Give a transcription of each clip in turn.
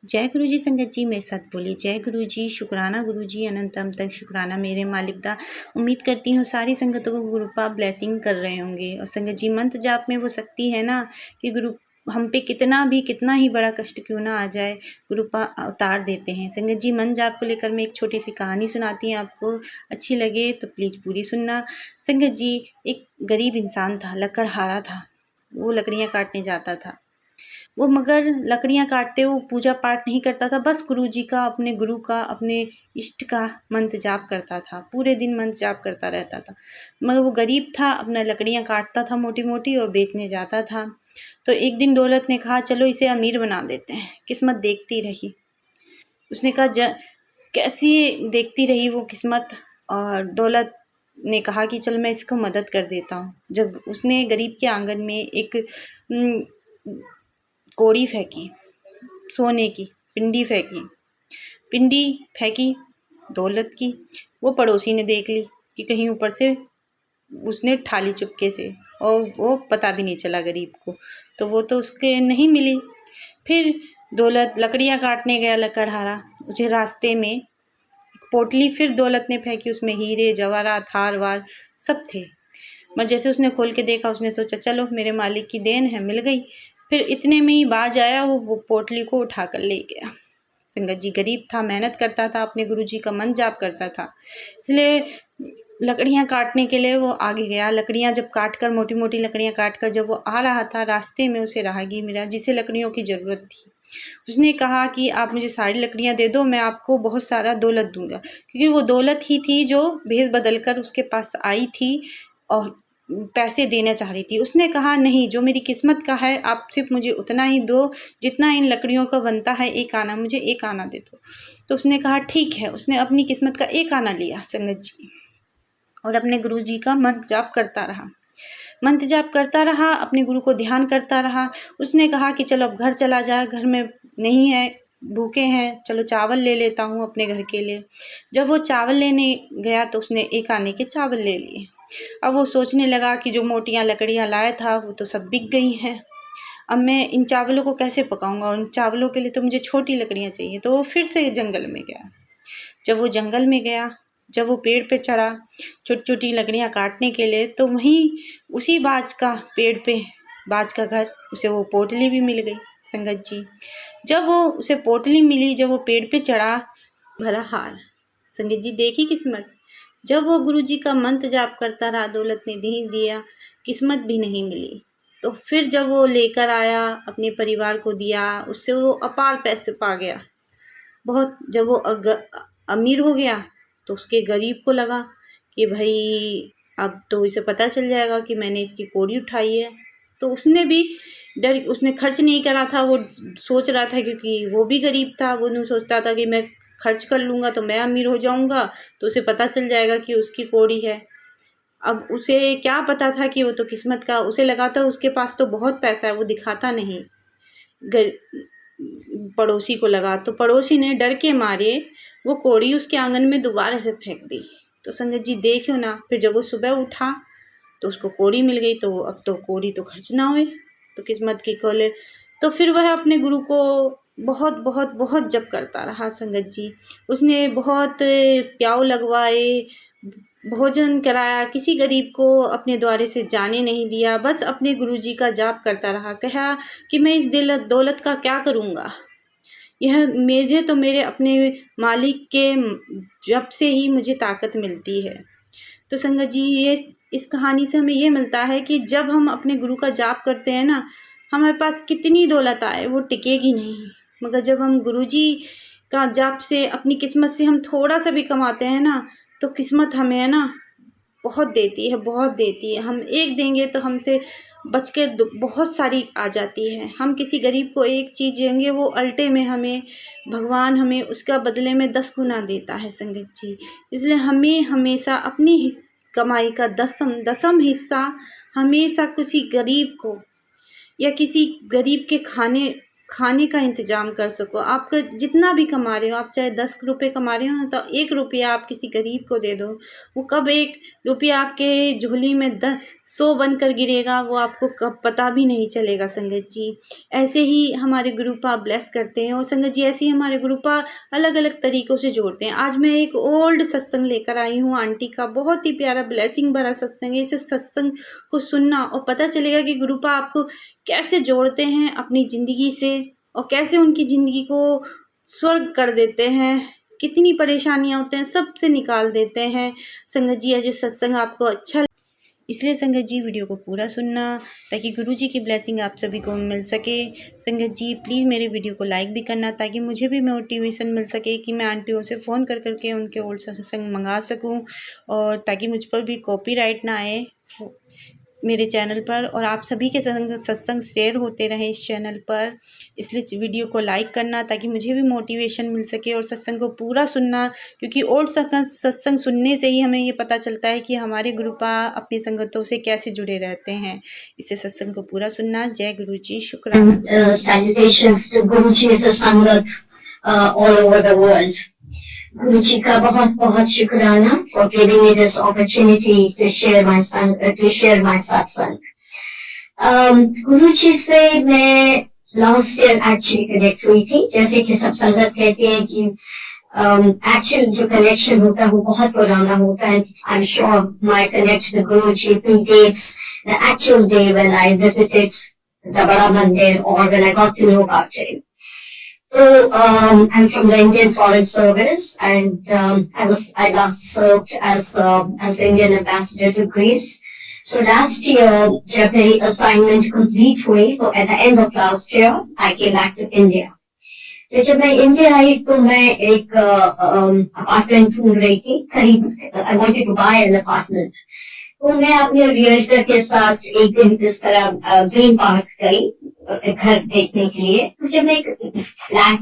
जय गुरु जी संगत जी, मेरे साथ बोली जय गुरु जी, शुक्राना गुरु जी, अनंतम तक शुक्राना मेरे मालिक दा। उम्मीद करती हूँ सारी संगतों को गुरु पाप ब्लेसिंग कर रहे होंगे। और संगत जी, मंत्र जाप में वो शक्ति है ना कि गुरु हम पे कितना ही बड़ा कष्ट क्यों ना आ जाए, गुरु पाप उतार देते हैं। संगत जी, मंत्र जाप को लेकर मैं एक छोटी सी कहानी सुनाती हूँ, आपको अच्छी लगे तो प्लीज़ पूरी सुनना। संगत जी, एक गरीब इंसान था, लकड़हारा था। वो लकड़ियाँ काटने जाता था। वो मगर लकड़ियाँ काटते वो पूजा पाठ नहीं करता था, बस गुरु जी का, अपने गुरु का, अपने इष्ट का मंत्र जाप करता था। पूरे दिन मंत्र जाप करता रहता था। मगर वो गरीब था, अपना लकड़ियाँ काटता था मोटी-मोटी और बेचने जाता था। तो एक दिन दौलत ने कहा चलो इसे अमीर बना देते हैं। किस्मत देखती रही। उसने कहा कैसी देखती रही वो किस्मत, और दौलत ने कहा कि चल मैं इसको मदद कर देता हूँ। जब उसने गरीब के आंगन में एक कौड़ी फेंकी, सोने की पिंडी फेंकी दौलत की। वो पड़ोसी ने देख ली कि कहीं ऊपर से उसने ठा ली चुपके से, और वो पता भी नहीं चला गरीब को, तो वो तो उसके नहीं मिली। फिर दौलत लकड़ियाँ काटने गया लकड़हारा, मुझे रास्ते में पोटली फिर दौलत ने फेंकी, उसमें हीरे जवाहरात हार वार सब थे। मैं जैसे उसने खोल के देखा, उसने सोचा चलो मेरे मालिक की देन है, मिल गई। फिर इतने में ही बाज आया, वो पोटली को उठा कर ले गया। संगत जी, गरीब था, मेहनत करता था, अपने गुरु जी का मंत्र जाप करता था, इसलिए लकड़ियाँ काटने के लिए वो आगे गया। लकड़ियाँ जब काट कर, मोटी मोटी लकड़ियाँ काट कर जब वो आ रहा था, रास्ते में उसे राहगीर मिला जिसे लकड़ियों की ज़रूरत थी। उसने कहा कि आप मुझे सारी लकड़ियाँ दे दो, मैं आपको बहुत सारा दौलत दूंगा, क्योंकि वो दौलत ही थी जो भेष बदल कर उसके पास आई थी और पैसे देना चाह रही थी। उसने कहा नहीं, जो मेरी किस्मत का है आप सिर्फ मुझे उतना ही दो जितना इन लकड़ियों का बनता है, एक आना, मुझे एक आना दे दो। तो उसने कहा ठीक है। उसने अपनी किस्मत का एक आना लिया संगत जी, और अपने गुरु जी का मंत्र जाप करता रहा। मंत्र जाप करता रहा, अपने गुरु को ध्यान करता रहा। उसने कहा कि चलो अब घर चला जाए, घर में नहीं है, भूखे हैं, चलो चावल ले लेता हूँ अपने घर के लिए। जब वो चावल लेने गया तो उसने एक आने के चावल ले लिए। अब वो सोचने लगा कि जो मोटियाँ लकड़ियाँ लाया था वो तो सब बिक गई हैं। अब मैं इन चावलों को कैसे पकाऊंगा, उन चावलों के लिए तो मुझे छोटी लकड़ियाँ चाहिए। तो वो फिर से जंगल में गया। जब वो जंगल में गया, जब वो पेड़ पे चढ़ा छोटी-छोटी लकड़ियाँ काटने के लिए, तो वहीं उसी बाज का, पेड़ पे बाज का घर, उसे वो पोटली भी मिल गई संगत जी। जब वो उसे पोटली मिली, जब वो पेड़ पे चढ़ा, भरा हार। संगत जी, देखी किस्मत। जब वो गुरु जी का मंत्र जाप करता रहा, दौलत ने नहीं दिया, किस्मत भी नहीं मिली। तो फिर जब वो लेकर आया, अपने परिवार को दिया, उससे वो अपार पैसे पा गया बहुत। जब वो अमीर हो गया तो उसके गरीब को लगा कि भाई अब तो इसे पता चल जाएगा कि मैंने इसकी कौड़ी उठाई है। तो उसने भी उसने खर्च नहीं करा था। वो सोच रहा था, क्योंकि वो भी गरीब था, वो नहीं सोचता था कि मैं खर्च कर लूँगा तो मैं अमीर हो जाऊँगा, तो उसे पता चल जाएगा कि उसकी कौड़ी है। अब उसे क्या पता था कि वो तो किस्मत का, उसे लगा था उसके पास तो बहुत पैसा है, वो दिखाता नहीं। पड़ोसी को लगा, तो पड़ोसी ने डर के मारे वो कौड़ी उसके आंगन में दोबारा से फेंक दी। तो संगत जी, देखो ना, फिर जब वो सुबह उठा तो उसको कौड़ी मिल गई। तो अब तो कौड़ी तो खर्च ना हुए, तो किस्मत की खोले। तो फिर वह अपने गुरु को बहुत बहुत बहुत जप करता रहा संगत जी। उसने बहुत प्याऊ लगवाए, भोजन कराया, किसी गरीब को अपने द्वारे से जाने नहीं दिया, बस अपने गुरु जी का जाप करता रहा। कहा कि मैं इस दौलत का क्या करूँगा, यह मुझे तो मेरे अपने मालिक के जप से ही मुझे ताकत मिलती है। तो संगत जी, ये इस कहानी से हमें ये मिलता है कि जब हम अपने गुरु का जाप करते हैं ना, हमारे पास कितनी दौलत आए वो टिकेगी नहीं। मगर जब हम गुरु जी का जाप से, अपनी किस्मत से हम थोड़ा सा भी कमाते हैं ना, तो किस्मत हमें है ना बहुत देती है, बहुत देती है। हम एक देंगे तो हमसे बच के बहुत सारी आ जाती है। हम किसी गरीब को एक चीज़ देंगे, वो उल्टे में हमें भगवान हमें उसका बदले में 10 गुना देता है संगत जी। इसलिए हमें हमेशा अपनी कमाई का दसम हिस्सा हमेशा किसी गरीब को, या किसी गरीब के खाने का इंतजाम कर सको। आपका जितना भी कमा रहे हो, आप चाहे 10 रुपये कमा रहे हो, तो 1 रुपया आप किसी गरीब को दे दो। वो कब 1 रुपया आपके झोली में 100 बनकर गिरेगा वो आपको कब पता भी नहीं चलेगा संगत जी। ऐसे ही हमारे गुरुपा ब्लेस करते हैं और संगत जी ऐसे ही हमारे गुरुपा अलग अलग तरीक़ों से जोड़ते हैं। आज मैं एक ओल्ड सत्संग लेकर आई हूँ आंटी का, बहुत ही प्यारा ब्लेसिंग भरा सत्संग है। इस सत्संग को सुनना और पता चलेगा कि गुरुपा आपको कैसे जोड़ते हैं अपनी ज़िंदगी से और कैसे उनकी ज़िंदगी को स्वर्ग कर देते हैं। कितनी परेशानियाँ होते हैं सबसे निकाल देते हैं। संगत जी जो सत्संग आपको अच्छा, इसलिए संगत जी वीडियो को पूरा सुनना ताकि गुरुजी की ब्लेसिंग आप सभी को मिल सके। संगत जी प्लीज़ मेरे वीडियो को लाइक भी करना ताकि मुझे भी मोटिवेशन मिल सके कि मैं आंटियों से फ़ोन कर करके उनके ओल्ड सत्संग मंगा सकूं और ताकि मुझ पर भी कॉपीराइट ना आए मेरे चैनल पर और आप सभी के सत्संग शेयर होते रहें इस चैनल पर। इसलिए वीडियो को लाइक करना ताकि मुझे भी मोटिवेशन मिल सके और सत्संग को पूरा सुनना, क्योंकि ओल्ड सत्संग सुनने से ही हमें ये पता चलता है कि हमारे गुरुपा अपनी संगतों से कैसे जुड़े रहते हैं। इससे सत्संग को पूरा सुनना। जय गुरु जी, शुक्राना। Salutations to Guruji Sangat all over the world. Guruji का बहुत बहुत शुक्राना for giving me this opportunity to share my satsang. गुरुजी से मैं last year actually connect हुई थी। जैसे कि सब संगत कहते हैं कि actual जो connection होता है वो बहुत पुराना होता है। I'm sure my connection to Guruji predates the actual day when I visited the Bada Mandir or when I got to know about him. So I'm from the Indian Foreign Service, and I last served as the Indian ambassador to Greece. So last year, जब मेरी assignment complete हुई, तो at the end of last year, I came back to India. तो जब मैं India I तो मैं एक अपार्टमेंट ढूंढ रही थी, I wanted to buy an apartment. तो मैं अपने रियल्टर के साथ एक दिन इस तरह ग्रीन पार्क गई घर देखने के लिए। तो जब मैं फ्लैट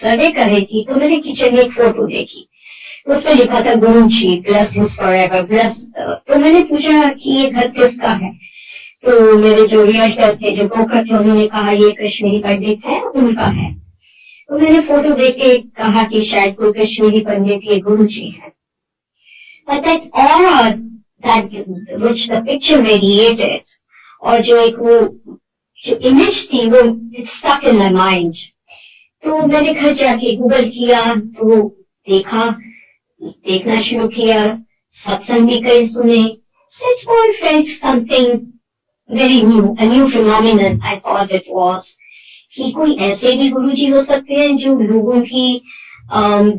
सर्वे कर रही थी तो मैंने किचन में एक फोटो देखी, तो उसमें लिखा था गुरुजी ब्लेस हिज फॉरएवर ब्लेस। तो मैंने पूछा कि ये घर किसका है, तो मेरे जो रियल्टर थे, जो ब्रोकर थे, उन्होंने कहा ये कश्मीरी पंडित है, उनका है। तो मैंने फोटो देख के कहा कि शायद कोई कश्मीरी पंडित ये गुरुजी है। But that aura that which the picture radiated, और जो एक वो जो इमेज थी वो stuck in my mind. तो मैंने घर जाके गूगल किया, तो देखना शुरू किया, सत्संग भी कई सुने। So it all felt something very new, a new phenomenon I thought it was. कि कोई ऐसे भी गुरुजी हो सकते हैं जो लोगों की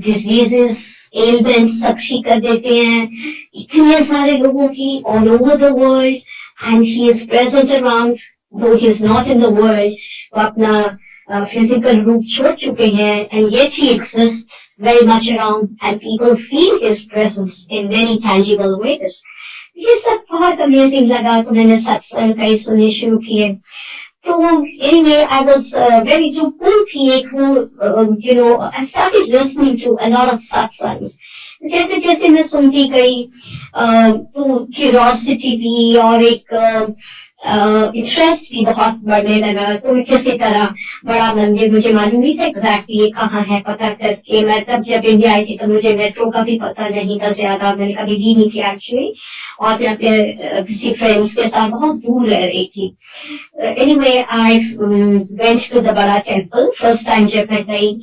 डिजीजेस एलमेंट्स सब ठीक कर देते हैं, इतने सारे लोगों की all over the world, and he is present around though he is not in the world. वो अपना फिजिकल रूप छोड़ चुके हैं, and yet he exists very much around and people feel his presence in many tangible ways. ये सब बहुत amazing लगा, तो मैंने सत्संग कई सुनने शुरू किए। So anyway, I was very pulled थी वो I started listening to a lot of satsangs. जैसे जैसे मैं सुनती गई तो क्यूरियोसिटी भी और एक इंटरेस्ट भी बहुत बढ़ने लगा। तो किसी तरह बड़ा मंदिर मुझे मालूम नहीं था एग्जैक्टली ये कहाँ है, पता करके मैं तब जब इंडिया आई थी तो मुझे मेट्रो का भी पता नहीं था ज्यादा, मैंने कभी दी नहीं थी एक्चुअली, और मैं अपने किसी फ्रेंड्स के साथ बहुत दूर रह रही थी। Anyway I went to the बड़ा टेम्पल फर्स्ट टाइम जब मैं गई,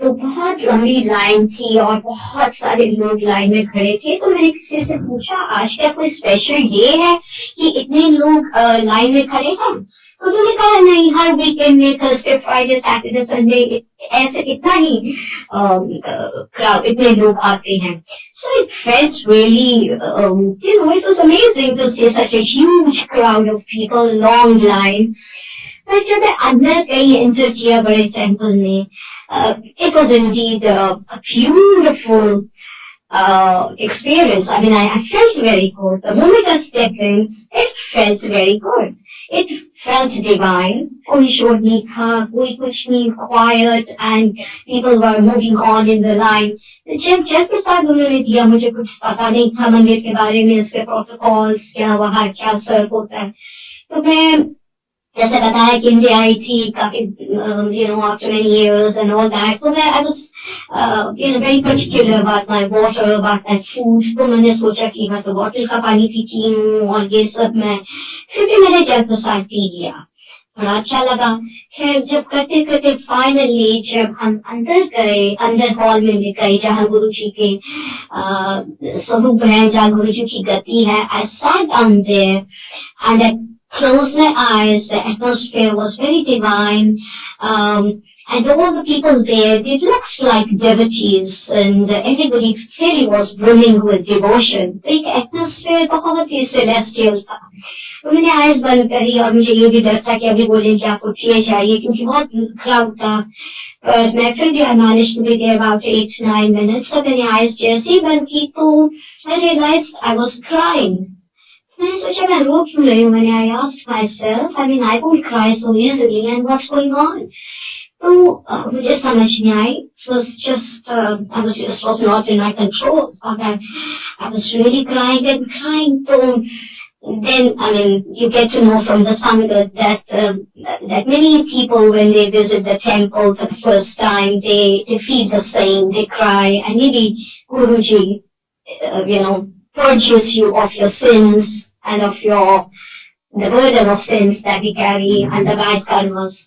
तो बहुत लंबी लाइन थी और बहुत सारे लोग लाइन में खड़े थे। तो मैंने किसी से पूछा आज क्या कोई स्पेशल डे है कि इतने लोग लाइन में खड़े हैं? तो उन्होंने कहा नहीं, हर वीकेंड में थर्सडे फ्राइडे सैटरडे संडे ऐसे इतना ही क्राउड, इतने लोग आते हैं। So it felt really, it was amazing to see such a huge crowd of people, long line. पर जब मैं अंदर गई, एंटर किया बड़े टेम्पल में, it was indeed a beautiful experience. I mean, I felt very good. The moment I stepped in, it felt very good. It felt divine. कोई शोर नहीं था, कोई कुछ नहीं, quiet, and people were moving on in the line. जब प्रसाद उन्होंने दिया, मुझे कुछ पता नहीं था मंदिर के बारे में, उसके प्रोटोकॉल्स क्या, वहाँ क्या सर्व होता है। तो मैं जैसे बताया कि इंडिया आई थी काफी after many years and all that, so I was very particular about my water, about my food. तो मैंने सोचा कि मैं तो बॉटल का पानी पीती हूँ और ये सब मैं फिर भी मैंने जल प्रसाद पी लिया, बड़ा अच्छा लगा। फिर जब करते करते फाइनली जब हम अंदर गए, अंदर हॉल में गए जहाँ गुरु जी के स्वरूप है, जहाँ गुरु जी की गति है, I sat down there and I closed my eyes. The atmosphere was very divine. And all the people there, they looked like devotees, and everybody really was brimming with devotion. तो एक atmosphere बहुत ही celestial था। तो मैंने eyes बंद करी और मुझे ये भी डर था कि अभी बोलें कि आपको उठिए चाहिए, क्योंकि बहुत क्राउड था। पर मैं फिर भी I managed to be there about 8-9 minutes. तो मैंने आइज जैसे ही बंद की तो I realized I was crying. मैंने सोचा मैं रो क्यों रही हूँ। मैंने I asked myself, I mean I won't cry so easily, and what's going on? तो मुझे समझ नहीं आई। It was just I was not in my control. I was really crying and crying. So then, I mean, you get to know from the Sangha that many people, when they visit the temple for the first time, they feel the same, they cry, and maybe Guruji, purges you of your sins and of the burden of sins that we carry and the bad karmas.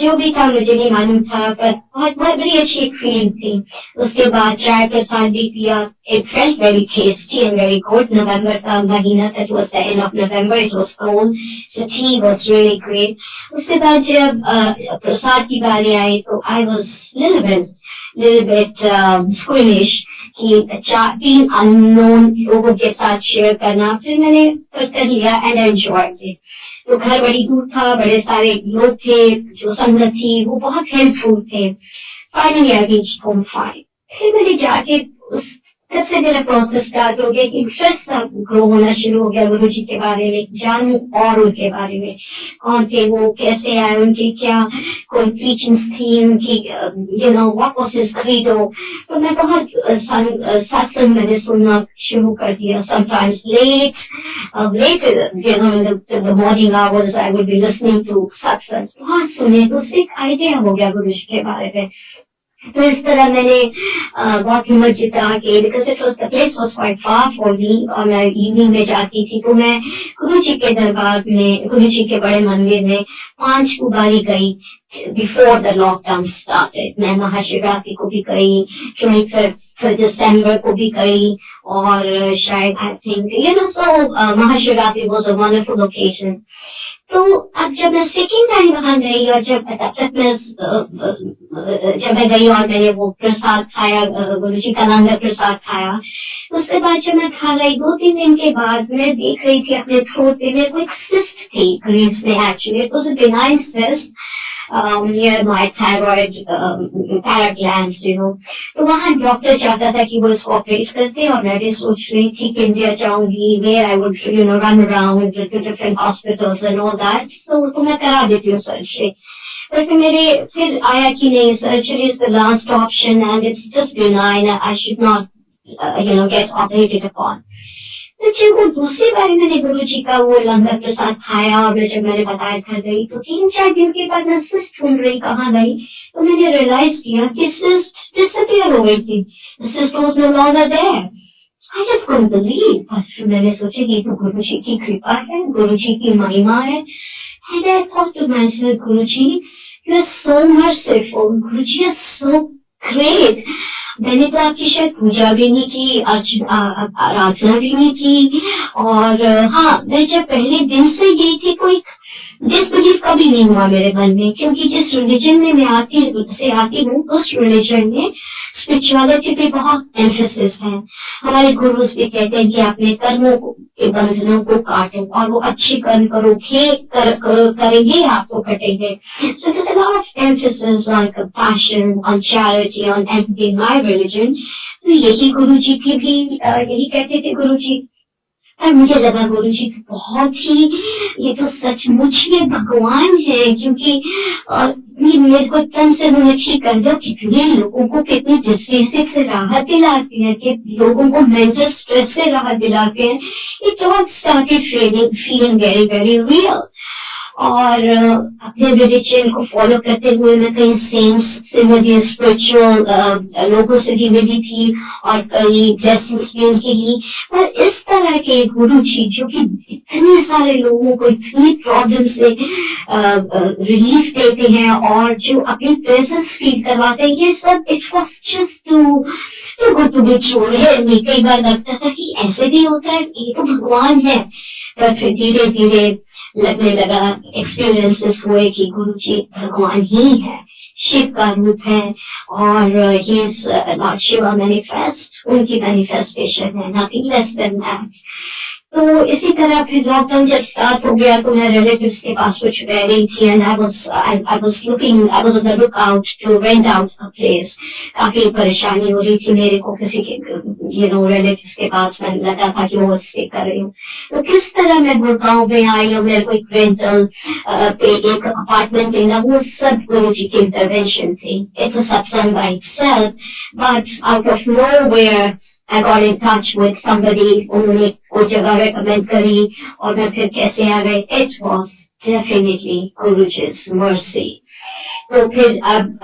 जो भी था मुझे नहीं मालूम था, पर बहुत बड़ी अच्छी एक फीलिंग थी। उसके बाद चाय प्रसाद भी पिया। It felt very tasty and very good. November का महीना था, it was the end of November, it was cold, so tea was really great. उसके बाद जब प्रसाद की बारी आई तो I was little bit squeamish कि 3 unknown लोगों के साथ शेयर करना। फिर मैंने कर लिया and I enjoyed it. तो घर बड़ी दूर था, बड़े सारे लोग थे, जो संगत थी वो बहुत हेल्पफुल थे। Finally I reached home fine. फिर मैंने जाके तब से मेरा प्रोसेस स्टार्ट हो गया कि इंटरेस्ट ग्रो होना शुरू हो गया गुरु जी के बारे में, जानूं और उनके बारे में, कौन थे वो, कैसे आए, उनकी क्या कोई टीचिंग्स थी, उनकी व्हाट वाज हिज क्रीडो। तो मैं बहुत सत्संग मैंने सुनना शुरू कर दिया। Sometimes later in the morning hours I would be listening to सत्संग, बहुत सुने। तो उससे एक आइडिया हो गया गुरु जी के बारे में। तो इस तरह मैंने बहुत हिम्मत जुटा के, because it was the place was quite far for me, और मैं इवनिंग में जाती थी, तो मैं गुरु जी के दरबार में, गुरु जी के बड़े मंदिर में 5 बारी गई before the lockdown started. मैं महाशिवरात्रि को भी गई, 25 दिसंबर को भी गई, और शायद I think Mahashivratri was a wonderful occasion. तो अब जब मैं सेकेंड टाइम वहां गई और जब मैं गई और मैंने वो प्रसाद खाया, गुरु जी का लंगर प्रसाद खाया, उसके बाद जब मैं खा रही 2-3 दिन के बाद मैं देख रही थी अपने थ्रोट पे मेरे को एक सिस्ट थी ग्रीस में। Actually it was a benign cyst near my thyroid glands, तो वहाँ डॉक्टर चाहता था कि वो इसको ऑपरेट करते, और मैं भी सोच रही थी कि इंडिया जाऊंगी, where I would run around to different hospitals and all that, तो मैं करा देती हूँ सर्जरी। पर फिर आया कि नहीं, surgery is the last option and it's just benign, I should not get operated upon। तो जब वो दूसरी बार मैंने गुरु जी का वो लंगर प्रसाद खाया और जब मैंने बताया था गई, तो 3-4 दिन के बाद मैं सिस्ट ढूंढ रही कहाँ गई, तो मैंने रियलाइज किया कि सिस्ट डिसअपीयर हो गई थी। Cyst was no longer there. I just couldn't believe। फिर मैंने सोचा ये तो गुरु जी की कृपा है, गुरु जी की महिमा है। And I thought to myself, Guru ji, you are so merciful, Guru ji are so great। मैंने तो आपकी शायद पूजा भी नहीं की, आराधना भी नहीं की, और हाँ, मैं जब पहले दिन से गई थी कोई डिसबिलीव कभी नहीं हुआ मेरे मन में, क्योंकि जिस रिलीजन में मैं आती हूँ उस रिलीजन में स्पिरिचुअलिटी पे बहुत एम्फेसिस है। हमारे गुरुज भी कहते हैं कि अपने कर्मों के बंधनों को काटो, और वो अच्छे कर्म करेंगे आपको कटेंगे। So there's a lot of emphasis on compassion, on charity, on empathy in my religion। तो यही गुरु जी की भी यही कहते थे गुरु जी। और मुझे लगा गुरु जी बहुत ही, ये तो सचमुच में भगवान है, क्योंकि मेरे को तन से उन्होंने ठीक कर दिया, कितने लोगों को कितनी डिस्ट्रेस से राहत दिलाते हैं, कि लोगों को मेंटल स्ट्रेस से राहत दिलाते हैं। It all started feeling very very real. और अपने रिलीजन को फॉलो करते हुए मैं कई सेंट्स से मिली, स्पिरिचुअल लोगों से भी मिली थी और कई ब्लेसिंग्स भी उनकी ली। पर इस तरह के गुरु जी जो कि इतने सारे लोगों को इतनी प्रॉब्लम से रिलीफ देते हैं और जो अपनी प्रेजेंस फील करवाते हैं, ये सब it was just too good to be true. कई बार लगता था कि ऐसे भी होता है, ये तो भगवान है। पर फिर धीरे धीरे लगने लगा, एक्सपीरियंसेस हुए कि गुरु जी भगवान ही है, शिव का रूप है और he is Lord Shiva manifest, उनकी मैनिफेस्टेशन है, नथिंग लेस देन दैट। तो इसी तरह फिर लॉकडाउन जब स्टार्ट हो गया तो मैं रिलेटिव्स के पास कुछ रह रही थी and I was on the look out to rent out a place. काफी परेशानी हो रही थी मेरे को, किसी के रिलेटिव्स के पास मैं लगा था कि वो स्टे कर रही हूँ। तो किस तरह मैं गुड़गांव में आई और मेरे को एक रेंटल पे एक अपार्टमेंट लेना, वो सब गुरु जी की इंटरवेंशन थी। इट्स अ सत्संग by itself, but out of nowhere I got in touch with somebody, उन्होंने कोई जगह रेकमेंड करी और मैं फिर कैसे आ गई। It was definitely Guruji's mercy। तो फिर अब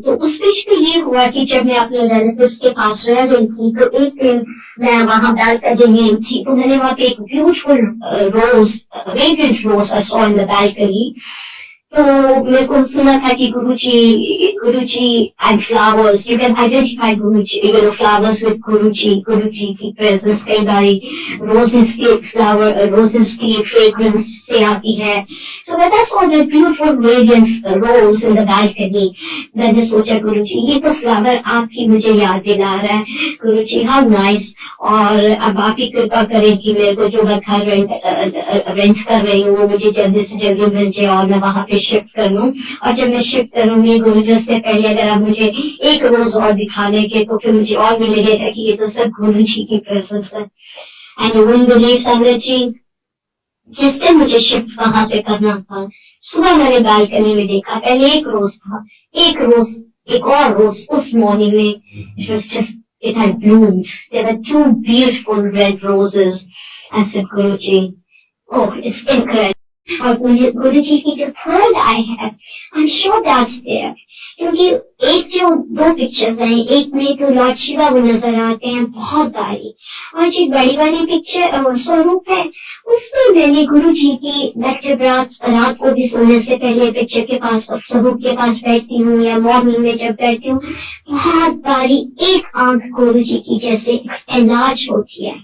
तो उस बीच में ये हुआ कि जब मैं अपने रिलेटिव्स के पास रह रही थी तो एक दिन मैं वहां बालकनी में थी तो मैंने वहां पे एक beautiful rose, radiant rose I saw in the balcony. तो मेरे को सुना था कि Guruji and flowers, you can identify Guruji, flowers with Guruji की प्रेजेंस। कई बारी रोजेस के फ्लावर, रोजेस की फ्रेग्रेंस से आती है। So when I saw that beautiful radiant rose in the balcony, मैंने सोचा गुरुजी ये तो फ्लावर आपकी मुझे याद दिला रहा है। गुरुजी हाउ नाइस, और अब आप ही कृपा करें कि मेरे को जो मैं घर रेंट कर रही हूँ वो मुझे जल्दी से जल्दी मिल जाए और मैं वहां पे शिफ्ट कर लूँ। और जब मैं शिफ्ट करूंगी गुरुजी से पहले अगर आप मुझे एक रोज और दिखा देंगे तो फिर मुझे और भी लगेगा कि ये तो सब गुरु जी की प्रेजेंस है। एंड यू वुडंट बिलीव संगत जी, जिस दिन मुझे शिफ्ट वहां से करना था, सुबह मैंने बालकनी में देखा, पहले एक रोज था, एक रोज, एक और रोज उस मॉर्निंग में, it was just, it had bloomed. There were two beautiful red roses. I said, Guruji, oh, it's incredible. और गुरुजी की जो थर्ड आई है, I am sure that's there, क्योंकि एक जो दो पिक्चर्स हैं, एक में तो लॉर्ड शिवा वो नजर आते हैं बहुत भारी, और जो बड़ी वाली पिक्चर स्वरूप है उसमें मैंने गुरुजी की जब रात को भी सोने से पहले पिक्चर के पास, स्वरूप के पास बैठती हूँ या मॉर्निंग में जब बैठती हूँ, बहुत बारी एक आंख गुरुजी की जैसे एनलार्ज होती है।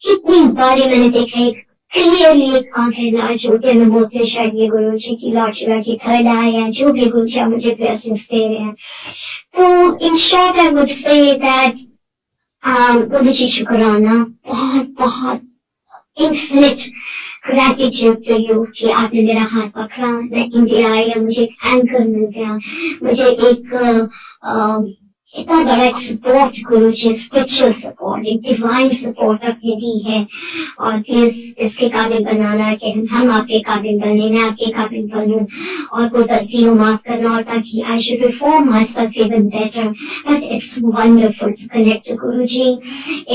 कितनी बारी मैंने देखा एक क्लियरली एक आंख एनलार्ज होती है। मैं बोलते हैं शायद ये गुरु जी की, लॉर्ड शिवा की थर्ड आई है, जो भी गुरु जी मुझे ब्लेसिंग्स दे रहे हैं। तो in short I would say that गुरु जी शुक्राना, बहुत बहुत इन्फिनिट ग्रैटिट्यूड टू यू कि आपने मेरा हाथ पकड़ा, मैं इंडिया आई और मुझे एक एंकर मिल गया, मुझे एक इतना बड़ा एक सपोर्ट गुरु जी, स्पिरिचुअल सपोर्ट, एक डिवाइन सपोर्ट आपने दी है। और प्लीज इसके काबिल बनाना कि हम आपके काबिल बने, मैं आपके काबिल बनूं और कोई गलती हो माफ करना, और ताकि I should reform myself even better. But it's wonderful to connect to Guru ji.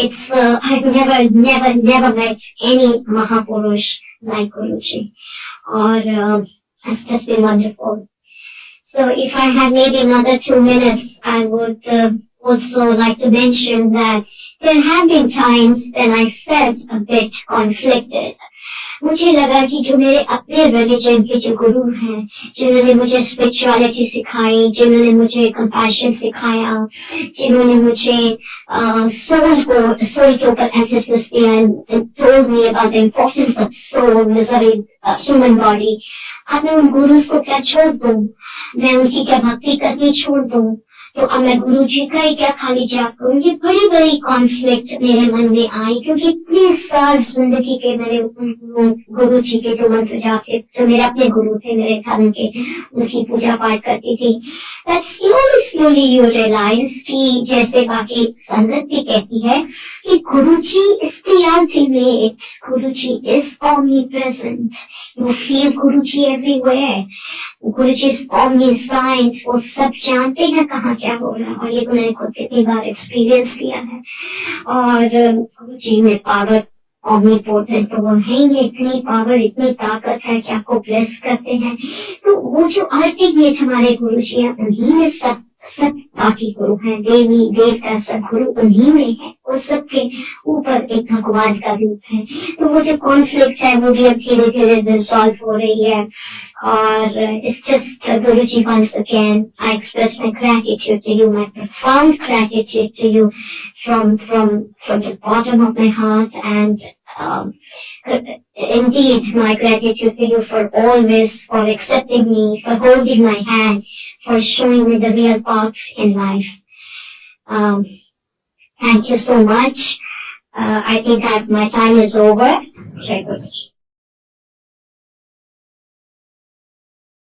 It's I never met any महापुरुष लाइक गुरु जी, और it's just been wonderful. So if I have maybe another 2 minutes, I would also like to mention that there have been times when I felt a bit conflicted. मुझे लगा कि जो मेरे अपने religion के जो गुरु हैं, जिन्होंने मुझे स्पिरिचुअलिटी सिखाई, जिन्होंने मुझे कंपैशन सिखाया, जिन्होंने मुझे सोल के ऊपर एम्फेसिस दिया and told me about the importance of soul as a human body, अब मैं उन गुरुज को क्या छोड़ दूं, मैं उनकी क्या भक्ति करनी छोड़ दूं, तो अब मैं गुरु जी का ही क्या खाली जाप करूं। ये बड़ी बड़ी कॉन्फ्लिक्ट मेरे मन में आई, क्योंकि इतने साल जिंदगी के मैंने गुरु जी के जो मंत्र जाप थे, जो मेरे अपने गुरु थे मेरे धर्म के, उनकी पूजा पाठ करती थी। But slowly you realize कि जैसे बाकी संगत भी कहती है कि गुरु जी is the ultimate, Guru ji is omnipresent, you feel Guru ji everywhere, Guru ji omniscient, वो सब जानते हैं कहाँ क्या हो रहा है, और ये तो मैंने खुद कितनी बार एक्सपीरियंस किया है। और गुरु जी में पावर omnipotent तो वो है ही, इतनी पावर, इतनी ताकत है कि आपको ब्लेस करते हैं। तो वो जो अल्टीमेट हमारे गुरु जी हैं, उन्हीं में सब बाकी गुरु हैं, देवी देवता सब गुरु उन्हीं में है, उस सबके ऊपर एक भगवान का रूप है। तो वो जो कॉन्फ्लिक्ट है वो भी अब धीरे धीरे डिसॉल्व हो रही है। और it's just Guru ji once again I express my gratitude to you, my profound gratitude to you from the bottom of my heart, and indeed my gratitude to you for always, for accepting me, for holding my hand, for showing me the real path in life. Thank you so much. I think that my time is over. Jai Guruji.